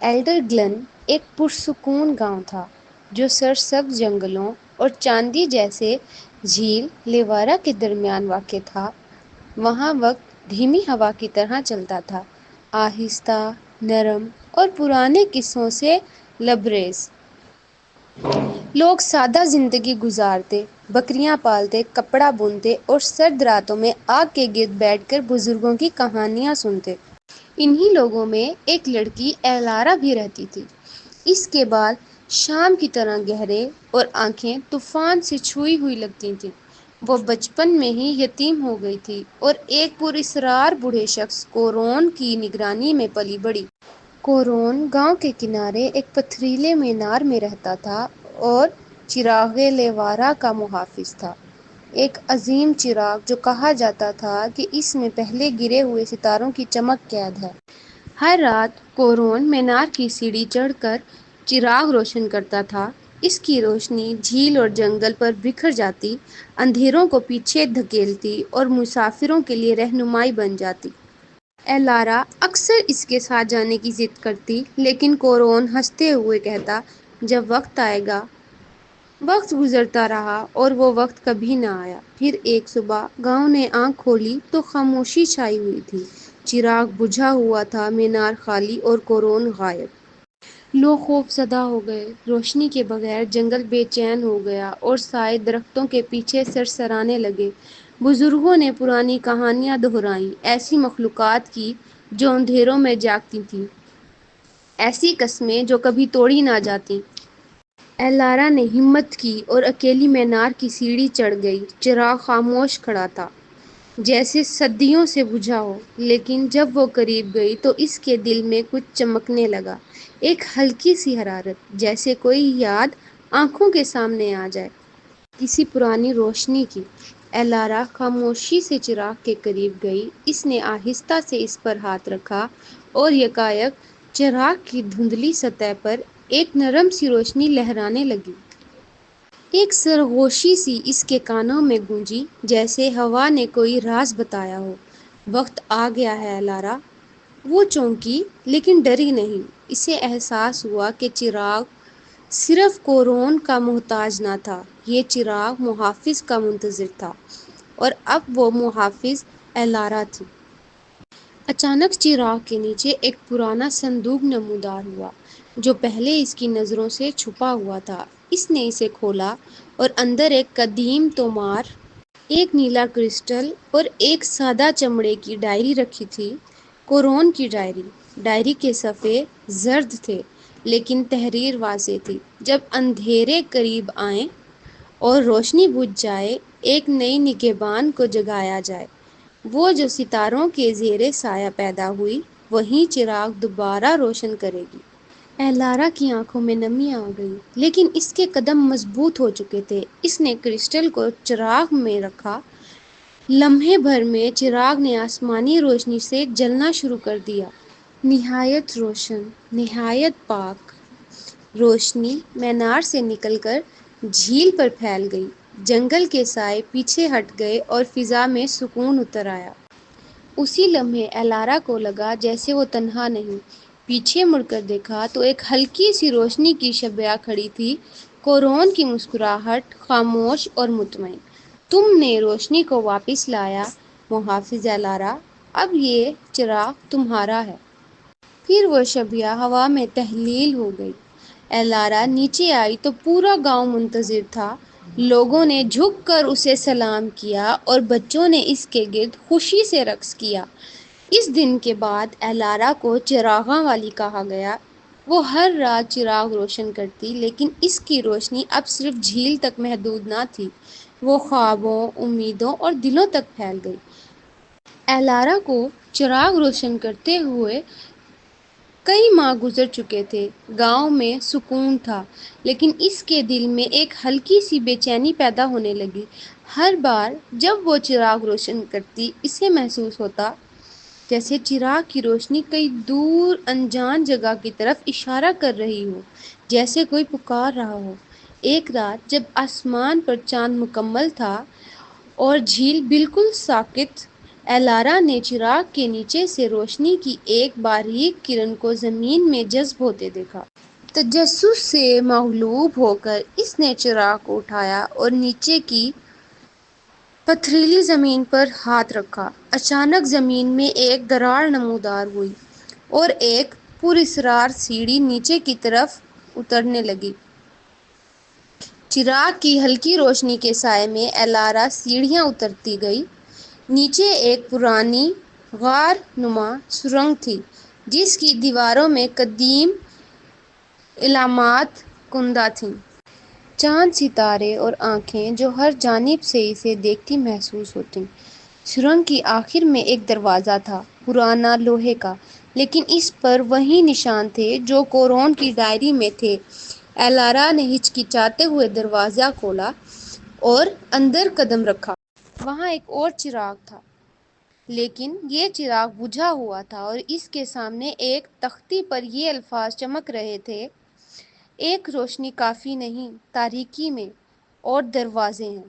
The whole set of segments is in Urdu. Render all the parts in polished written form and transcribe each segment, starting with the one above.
ایلڈر گلن ایک پرسکون گاؤں تھا جو سرسبز جنگلوں اور چاندی جیسے جھیل لیوارا کے درمیان واقع تھا۔ وہاں وقت دھیمی ہوا کی طرح چلتا تھا، آہستہ، نرم اور پرانے قصوں سے لبریز۔ لوگ سادہ زندگی گزارتے، بکریاں پالتے، کپڑا بنتے اور سرد راتوں میں آگ کے گرد بیٹھ کر بزرگوں کی کہانیاں سنتے۔ انہی لوگوں میں ایک لڑکی ایلارا بھی رہتی تھی۔ اس کے بال شام کی طرح گہرے اور آنکھیں طوفان سے چھوئی ہوئی لگتی تھیں۔ وہ بچپن میں ہی یتیم ہو گئی تھی اور ایک پراسرار بوڑھے شخص کورون کی نگرانی میں پلی بڑھی۔ کورون گاؤں کے کنارے ایک پتھریلے مینار میں رہتا تھا اور چراغ لیوارا کا محافظ تھا۔ ایک عظیم چراغ جو کہا جاتا تھا کہ اس میں پہلے گرے ہوئے ستاروں کی چمک قید ہے۔ ہر رات کورون مینار کی سیڑھی چڑھ کر چراغ روشن کرتا تھا۔ اس کی روشنی جھیل اور جنگل پر بکھر جاتی، اندھیروں کو پیچھے دھکیلتی اور مسافروں کے لیے رہنمائی بن جاتی۔ ایلارا اکثر اس کے ساتھ جانے کی ضد کرتی، لیکن کورون ہنستے ہوئے کہتا، جب وقت آئے گا۔ وقت گزرتا رہا اور وہ وقت کبھی نہ آیا۔ پھر ایک صبح گاؤں نے آنکھ کھولی تو خاموشی چھائی ہوئی تھی۔ چراغ بجھا ہوا تھا، مینار خالی اور کورون غائب۔ لوگ خوف زدہ ہو گئے۔ روشنی کے بغیر جنگل بے چین ہو گیا اور سائے درختوں کے پیچھے سرسرانے لگے۔ بزرگوں نے پرانی کہانیاں دہرائیں، ایسی مخلوقات کی جو اندھیروں میں جاگتی تھیں، ایسی قسمیں جو کبھی توڑی نہ جاتیں۔ ایلارا نے ہمت کی اور اکیلی مینار کی سیڑھی چڑھ گئی۔ چراغ خاموش کھڑا تھا، جیسے صدیوں سے بجھا ہو، لیکن جب وہ قریب گئی تو اس کے دل میں کچھ چمکنے لگا، ایک ہلکی سی حرارت، جیسے کوئی یاد آنکھوں کے سامنے آ جائے، کسی پرانی روشنی کی۔ ایلارا خاموشی سے چراغ کے قریب گئی۔ اس نے آہستہ سے اس پر ہاتھ رکھا اور یکایک چراغ کی دھندلی سطح پر ایک نرم سی روشنی لہرانے لگی۔ ایک سرگوشی سی اس کے کانوں میں گونجی، جیسے ہوا نے کوئی راز بتایا ہو۔ وقت آ گیا ہے ایلارا۔ وہ چونکی، لیکن ڈری نہیں۔ اسے احساس ہوا کہ چراغ صرف کورون کا محتاج نہ تھا، یہ چراغ محافظ کا منتظر تھا، اور اب وہ محافظ ایلارا تھی۔ اچانک چراغ کے نیچے ایک پرانا صندوق نمودار ہوا، جو پہلے اس کی نظروں سے چھپا ہوا تھا۔ اس نے اسے کھولا اور اندر ایک قدیم تومار، ایک نیلا کرسٹل اور ایک سادہ چمڑے کی ڈائری رکھی تھی۔ کورون کی ڈائری۔ ڈائری کے صفحے زرد تھے، لیکن تحریر واضح تھی۔ جب اندھیرے قریب آئیں اور روشنی بجھ جائے، ایک نئی نگہبان کو جگایا جائے، وہ جو ستاروں کے زیر سایہ پیدا ہوئی، وہی چراغ دوبارہ روشن کرے گی۔ ایلارا کی آنکھوں میں نمی آ گئی، لیکن اس کے قدم مضبوط ہو چکے تھے۔ اس نے کرسٹل کو چراغ میں رکھا۔ لمحے بھر میں چراغ نے آسمانی روشنی سے جلنا شروع کر دیا، نہایت روشن، نہایت پاک۔ روشنی مینار سے نکل کر جھیل پر پھیل گئی۔ جنگل کے سائے پیچھے ہٹ گئے اور فضا میں سکون اتر آیا۔ اسی لمحے ایلارا کو لگا جیسے وہ تنہا نہیں۔ پیچھے مڑ کر دیکھا تو ایک ہلکی سی روشنی کی شبیہ کھڑی تھی، کورون کی مسکراہٹ، خاموش اور مطمئن۔ تم نے روشنی کو واپس لایا، محافظ ایلارا، اب یہ چراغ تمہارا ہے۔ پھر وہ شبیہ ہوا میں تحلیل ہو گئی۔ ایلارا نیچے آئی تو پورا گاؤں منتظر تھا۔ لوگوں نے جھک کر اسے سلام کیا اور بچوں نے اس کے گرد خوشی سے رقص کیا۔ اس دن کے بعد ایلارا کو چراغاں والی کہا گیا۔ وہ ہر رات چراغ روشن کرتی، لیکن اس کی روشنی اب صرف جھیل تک محدود نہ تھی، وہ خوابوں، امیدوں اور دلوں تک پھیل گئی۔ ایلارا کو چراغ روشن کرتے ہوئے کئی ماہ گزر چکے تھے۔ گاؤں میں سکون تھا، لیکن اس کے دل میں ایک ہلکی سی بے چینی پیدا ہونے لگی۔ ہر بار جب وہ چراغ روشن کرتی، اسے محسوس ہوتا جیسے چراغ کی روشنی کئی دور انجان جگہ کی طرف اشارہ کر رہی ہو، جیسے کوئی پکار رہا ہو۔ ایک رات جب آسمان پر چاند مکمل تھا اور جھیل بالکل ساکت، ایلارا نے چراغ کے نیچے سے روشنی کی ایک باریک کرن کو زمین میں جذب ہوتے دیکھا۔ تجسس سے مغلوب ہو کر اس نے چراغ کو اٹھایا اور نیچے کی پتھریلی زمین پر ہاتھ رکھا۔ اچانک زمین میں ایک دراڑ نمودار ہوئی اور ایک پراسرار سیڑھی نیچے کی طرف اترنے لگی۔ چراغ کی ہلکی روشنی کے سائے میں ایلارا سیڑھیاں اترتی گئی۔ نیچے ایک پرانی غار نما سرنگ تھی جس کی دیواروں میں قدیم علامات کندہ تھیں۔ چاند، ستارے اور آنکھیں جو ہر جانب سے اسے دیکھتی محسوس ہوتیں۔ سرنگ کی آخر میں ایک دروازہ تھا، پرانا، لوہے کا، لیکن اس پر وہی نشان تھے جو کورون کی ڈائری میں تھے۔ ایلارا نے ہچکچاتے ہوئے دروازہ کھولا اور اندر قدم رکھا۔ وہاں ایک اور چراغ تھا، لیکن یہ چراغ بجھا ہوا تھا اور اس کے سامنے ایک تختی پر یہ الفاظ چمک رہے تھے: ایک روشنی کافی نہیں، تاریکی میں اور دروازے ہیں۔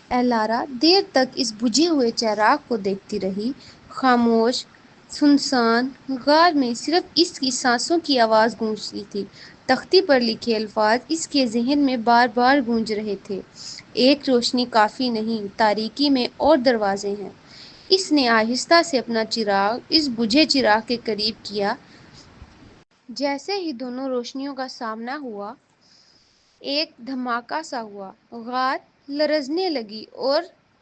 ایلارا دیر تک اس بجھے ہوئے چراغ کو دیکھتی رہی۔ خاموش، سنسان غار میں صرف اس کی سانسوں کی آواز گونجتی تھی۔ تختی پر لکھے الفاظ اس کے ذہن میں بار بار گونج رہے تھے: ایک روشنی کافی نہیں، تاریکی میں اور دروازے ہیں۔ اس نے آہستہ سے اپنا چراغ اس بجھے چراغ کے قریب کیا۔ جیسے ہی دونوں روشنیوں کا سامنا ہوا، ایک دھماکہ سا ہوا۔ غار لرزنے لگی اور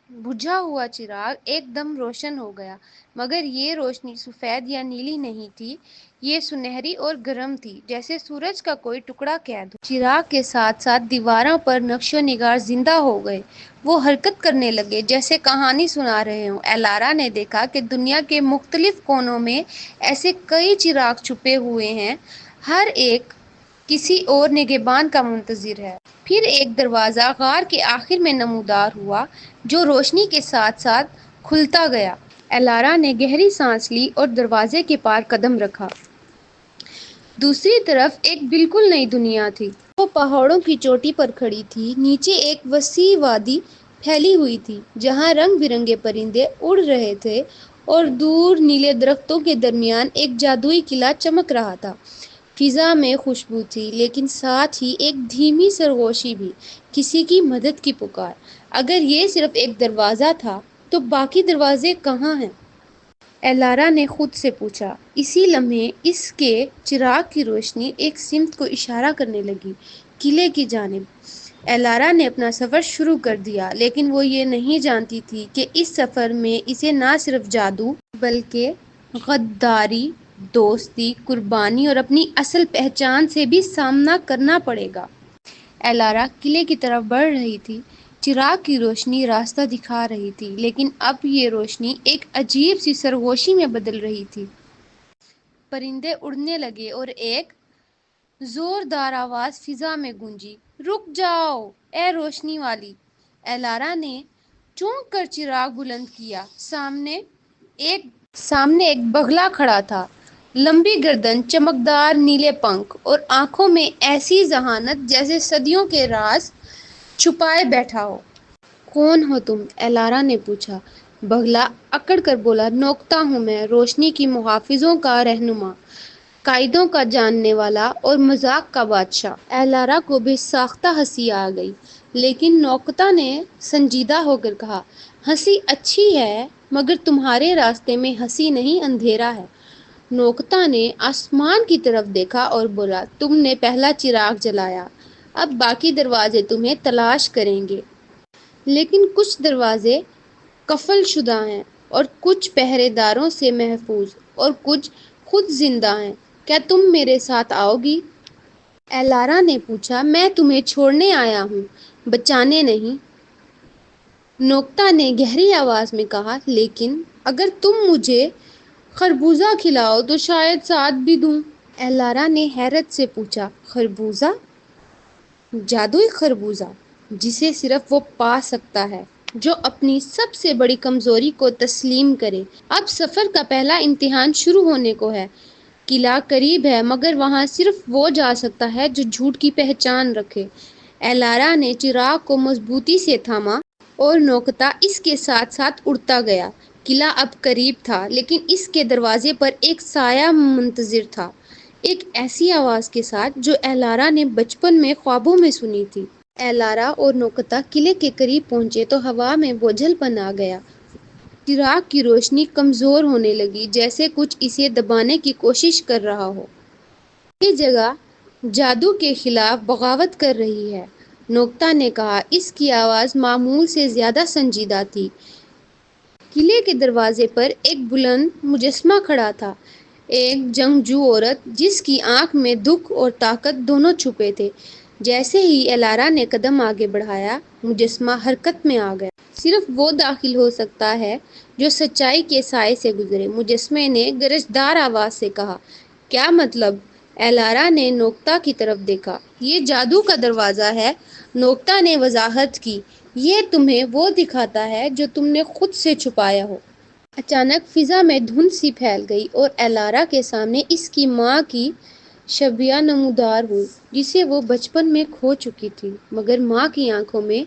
بجھا ہوا چراغ ایک دم روشن ہو گیا، مگر یہ روشنی سفید یا نیلی نہیں تھی، یہ سنہری اور گرم تھی، جیسے سورج کا کوئی ٹکڑا قید ہو۔ چراغ کے ساتھ ساتھ دیواروں پر نقش و نگار زندہ ہو گئے۔ وہ حرکت کرنے لگے جیسے کہانی سنا رہے ہوں۔ ایلارا نے دیکھا کہ دنیا کے مختلف کونوں میں ایسے کئی چراغ چھپے ہوئے ہیں، ہر ایک کسی اور نگہبان کا منتظر ہے۔ پھر ایک دروازہ غار کے آخر میں نمودار ہوا جو روشنی کے ساتھ ساتھ کھلتا گیا۔ ایلارا نے گہری سانس لی اور دروازے کے پار قدم رکھا۔ دوسری طرف ایک بالکل نئی دنیا تھی۔ وہ پہاڑوں کی چوٹی پر کھڑی تھی۔ نیچے ایک وسیع وادی پھیلی ہوئی تھی جہاں رنگ برنگے پرندے اڑ رہے تھے اور دور نیلے درختوں کے درمیان ایک جادوئی قلعہ چمک رہا تھا۔ فضا میں خوشبو تھی، لیکن ساتھ ہی ایک دھیمی سرگوشی بھی، کسی کی مدد کی پکار۔ اگر یہ صرف ایک دروازہ تھا تو باقی دروازے کہاں ہیں؟ ایلارا نے خود سے پوچھا۔ اسی لمحے اس کے چراغ کی روشنی ایک سمت کو اشارہ کرنے لگی، قلعے کی جانب۔ ایلارا نے اپنا سفر شروع کر دیا، لیکن وہ یہ نہیں جانتی تھی کہ اس سفر میں اسے نہ صرف جادو، بلکہ غداری، دوستی، قربانی اور اپنی اصل پہچان سے بھی سامنا کرنا پڑے گا۔ ایلارا قلعے کی طرف بڑھ رہی تھی۔ چراغ کی روشنی راستہ دکھا رہی تھی، لیکن اب یہ روشنی ایک عجیب سی سرگوشی میں بدل رہی تھی۔ پرندے اڑنے لگے اور ایک زوردار آواز فضا میں گونجی: رک جاؤ، اے روشنی والی! ایلارا نے چونک کر چراغ بلند کیا۔ سامنے ایک بگلا کھڑا تھا، لمبی گردن، چمکدار نیلے پنکھ اور آنکھوں میں ایسی ذہانت جیسے صدیوں کے راز چھپائے بیٹھا ہو۔ کون ہو تم؟ ایلارا نے پوچھا۔ بگلا اکڑ کر بولا: نوکتا ہوں میں، روشنی کی محافظوں کا رہنما، قائدوں کا جاننے والا اور مذاق کا بادشاہ۔ ایلارا کو بے ساختہ ہنسی آ گئی، لیکن نوکتا نے سنجیدہ ہو کر کہا: ہنسی اچھی ہے، مگر تمہارے راستے میں ہنسی نہیں، اندھیرا ہے۔ نوکتا نے آسمان کی طرف دیکھا اور بولا: تم نے پہلا چراغ جلایا، اب باقی دروازے تمہیں تلاش کریں گے۔ لیکن کچھ دروازے قفل شدہ ہیں اور کچھ پہرے داروں سے محفوظ اور کچھ خود زندہ ہیں۔ کیا تم میرے ساتھ آؤ گی؟ ایلارا نے پوچھا۔ میں تمہیں چھوڑنے آیا ہوں، بچانے نہیں، نوکتا نے گہری آواز میں کہا۔ لیکن اگر تم مجھے خربوزہ کھلاؤ تو شاید ساتھ بھی دوں۔ ایلارا نے حیرت سے پوچھا: خربوزہ؟ جادوئی خربوزہ جسے صرف وہ پا سکتا ہے جو اپنی سب سے بڑی کمزوری کو تسلیم کرے۔ اب سفر کا پہلا امتحان شروع ہونے کو ہے۔ قلعہ قریب ہے، مگر وہاں صرف وہ جا سکتا ہے جو جھوٹ کی پہچان رکھے۔ ایلارا نے چراغ کو مضبوطی سے تھاما اور نوکتا اس کے ساتھ ساتھ اڑتا گیا۔ قلعہ اب قریب تھا، لیکن اس کے دروازے پر ایک سایہ منتظر تھا، ایک ایسی آواز کے ساتھ جو ایلارا نے بچپن میں خوابوں میں سنی تھی۔ ایلارا اور نوکتا قلعے کے قریب پہنچے تو ہوا میں بوجھل پن آ گیا۔ چراغ کی روشنی کمزور ہونے لگی، جیسے کچھ اسے دبانے کی کوشش کر رہا ہو۔ یہ جگہ جادو کے خلاف بغاوت کر رہی ہے، نوکتا نے کہا۔ اس کی آواز معمول سے زیادہ سنجیدہ تھی۔ قلعے کے دروازے پر ایک بلند مجسمہ کھڑا تھا، ایک جنگجو عورت جس کی آنکھ میں دکھ اور طاقت دونوں چھپے تھے۔ جیسے ہی ایلارا نے قدم آگے بڑھایا، مجسمہ حرکت میں آ گیا۔ صرف وہ داخل ہو سکتا ہے جو سچائی کے سائے سے گزرے، مجسمے نے گرجدار آواز سے کہا۔ کیا مطلب؟ ایلارا نے نوکتا کی طرف دیکھا۔ یہ جادو کا دروازہ ہے، نوکتا نے وضاحت کی۔ یہ تمہیں وہ دکھاتا ہے جو تم نے خود سے چھپایا ہو۔ اچانک فضا میں دھند سی پھیل گئی اور ایلارا کے سامنے اس کی ماں کی شبیہ نمودار ہوئی، جسے وہ بچپن میں کھو چکی تھی، مگر ماں کی آنکھوں میں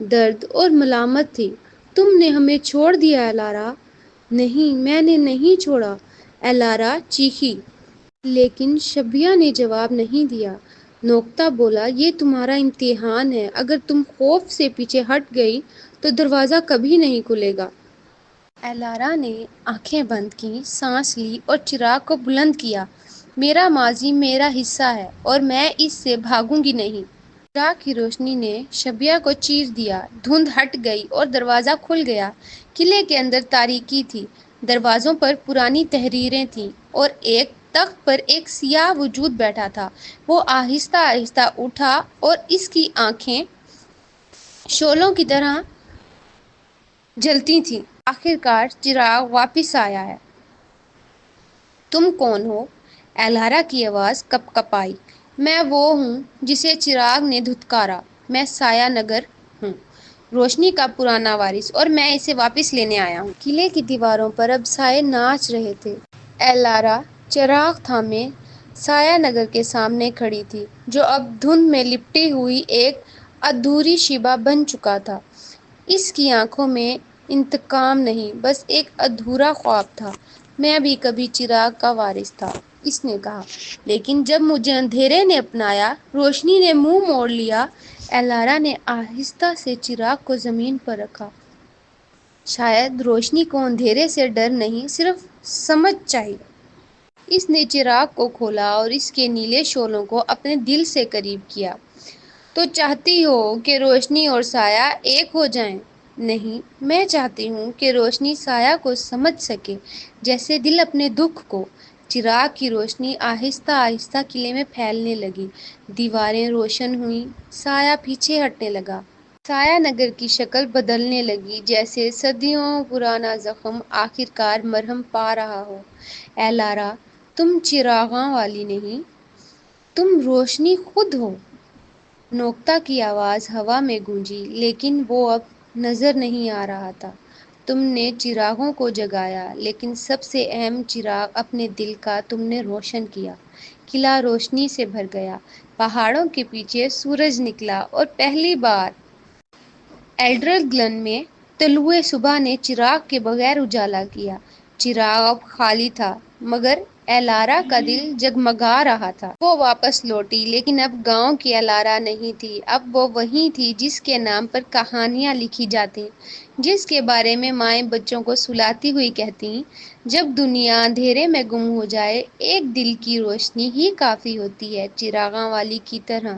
درد اور ملامت تھی۔ تم نے ہمیں چھوڑ دیا ایلارا۔ نہیں، میں نے نہیں چھوڑا، ایلارا چیخی۔ لیکن شبیہ نے جواب نہیں دیا۔ نوکتا بولا، یہ تمہارا امتحان ہے، اگر تم خوف سے پیچھے ہٹ گئی تو دروازہ کبھی نہیں کھلے گا۔ ایلارا نے آنکھیں بند کیں، سانس لی اور چراغ کو بلند کیا۔ میرا ماضی میرا حصہ ہے اور میں اس سے بھاگوں گی نہیں۔ چراغ کی روشنی نے شبیہ کو چیر دیا، دھند ہٹ گئی اور دروازہ کھل گیا۔ قلعے کے اندر تاریکی تھی، دروازوں پر پرانی تحریریں تھیں اور ایک تخت پر ایک سیاہ وجود بیٹھا تھا۔ وہ آہستہ آہستہ اٹھا اور اس کی آنکھیں شعلوں کی طرح جلتی تھیں۔ آخرکار چراغ واپس آیا ہے۔ تم کون ہو؟ ایلارا کی آواز کپکپائی۔ میں وہ ہوں جسے چراغ نے دھتکارا۔ میں سایہ نگر ہوں، روشنی کا پرانا وارث، اور میں اسے واپس لینے آیا ہوں۔ قلعے کی دیواروں پر اب سائے ناچ رہے تھے۔ ایلارا چراغ تھامے سایہ نگر کے سامنے کھڑی تھی، جو اب دھند میں لپٹی ہوئی ایک ادھوری شبہ بن چکا تھا۔ اس کی آنکھوں میں انتقام نہیں، بس ایک ادھورا خواب تھا۔ میں بھی کبھی چراغ کا وارث تھا، اس نے کہا، لیکن جب مجھے اندھیرے نے اپنایا، روشنی نے منہ موڑ لیا۔ ایلارا نے آہستہ سے چراغ کو زمین پر رکھا۔ شاید روشنی کو اندھیرے سے ڈر نہیں، صرف سمجھ چاہیے۔ اس نے چراغ کو کھولا اور اس کے نیلے شعلوں کو اپنے دل سے قریب کیا۔ تو چاہتی ہو کہ روشنی اور سایہ ایک ہو جائیں؟ نہیں، میں چاہتی ہوں کہ روشنی سایہ کو سمجھ سکے، جیسے دل اپنے دکھ کو۔ چراغ کی روشنی آہستہ آہستہ قلعے میں پھیلنے لگی، دیواریں روشن ہوئیں، سایہ پیچھے ہٹنے لگا۔ سایہ نگر کی شکل بدلنے لگی، جیسے صدیوں پرانا زخم آخرکار مرہم پا رہا ہو۔ ایلارا، تم چراغاں والی نہیں، تم روشنی خود ہو۔ نوکتا کی آواز ہوا میں گونجی، لیکن وہ اب نظر نہیں آ رہا تھا۔ تم نے چراغوں کو جگایا، لیکن سب سے اہم چراغ اپنے دل کا تم نے روشن کیا۔ قلعہ روشنی سے بھر گیا، پہاڑوں کے پیچھے سورج نکلا اور پہلی بار ایلڈر گلن میں طلوع صبح نے چراغ کے بغیر اجالا کیا۔ چراغ اب خالی تھا، مگر ایلارا کا دل جگمگا رہا تھا۔ وہ واپس لوٹی، لیکن اب گاؤں کی ایلارا نہیں تھی، اب وہ وہی تھی جس کے نام پر کہانیاں لکھی جاتیں، جس کے بارے میں مائیں بچوں کو سلاتی ہوئی کہتیں، جب دنیا اندھیرے میں گم ہو جائے، ایک دل کی روشنی ہی کافی ہوتی ہے، چراغاں والی کی طرح۔